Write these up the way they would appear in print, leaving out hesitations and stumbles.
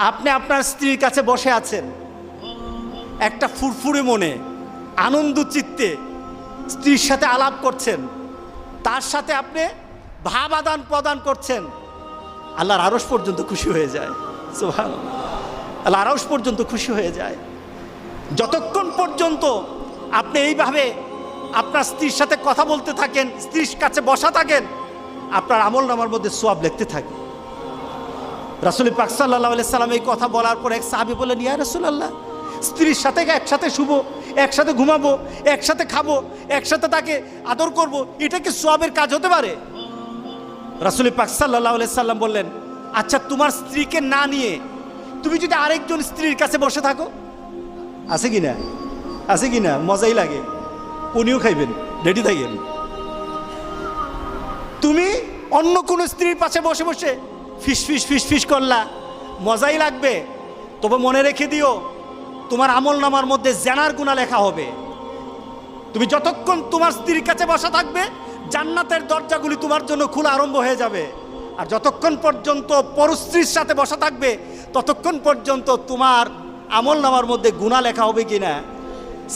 আপনি আপনার স্ত্রীর কাছে বসে আছেন, একটা ফুরফুরে মনে আনন্দ চিত্তে স্ত্রীর সাথে আলাপ করছেন, তার সাথে আপনি ভাব আদান প্রদান করছেন, আল্লাহর আরশ পর্যন্ত খুশি হয়ে যায়। সুবহানাল্লাহ, আল্লাহর আরশ পর্যন্ত খুশি হয়ে যায়। যতক্ষণ পর্যন্ত আপনি এইভাবে আপনার স্ত্রীর সাথে কথা বলতে থাকেন, স্ত্রীর কাছে বসা থাকেন, আপনার আমলনামার মধ্যে সওয়াব লিখতে থাকে। রাসূল পাক সাল্লাল্লাহু আলাইহি সাল্লাম এই কথা বলার পর এক সাহাবী বললেন, ইয়া রাসূলুল্লাহ, স্ত্রীর সাথে একসাথে শুবো, একসাথে ঘুমাবো, একসাথে খাবো, একসাথে তাকে আদর করব, এটা কি সওয়াবের কাজ হতে পারে? রাসূল পাক সাল্লাল্লাহু আলাইহি সাল্লাম বললেন, আচ্ছা তোমার স্ত্রীকে না নিয়ে তুমি যদি আরেকজন স্ত্রীর কাছে বসে থাকো, আছে কি না? আছে কি না? মজাই লাগে, উনিও খাইবেন, রেডি থাকেন। তুমি অন্য কোনো স্ত্রীর পাশে বসে বসে ফিস ফিস ফিস ফিস করলা, মজাই লাগবে, তবে মনে রেখে দিও তোমার আমলনামার মধ্যে জেনার গুনাহ লেখা হবে। তুমি যতক্ষণ তোমার স্ত্রীর কাছে বসা থাকবে, জান্নাতের দরজাগুলি তোমার জন্য খোলা আরম্ভ হয়ে যাবে। আর যতক্ষণ পর্যন্ত পরস্ত্রীর সাথে বসা থাকবে, ততক্ষণ পর্যন্ত তোমার আমলনামার মধ্যে গুনাহ লেখা হবে কিনা।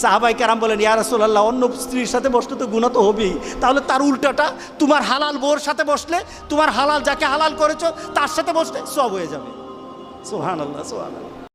সাহাবাই কেরাম বলেন, ইয়া রাসূলুল্লাহ, অন্য স্ত্রীর সাথে বসলে তো গুনাহ তো হবেই, তাহলে তার উল্টাটা তোমার হালাল বউর সাথে বসলে, তোমার হালাল যাকে হালাল করেছো তার সাথে বসলে সওয়াব হয়ে যাবে। সুবহানাল্লাহ, সুবহানাল্লাহ।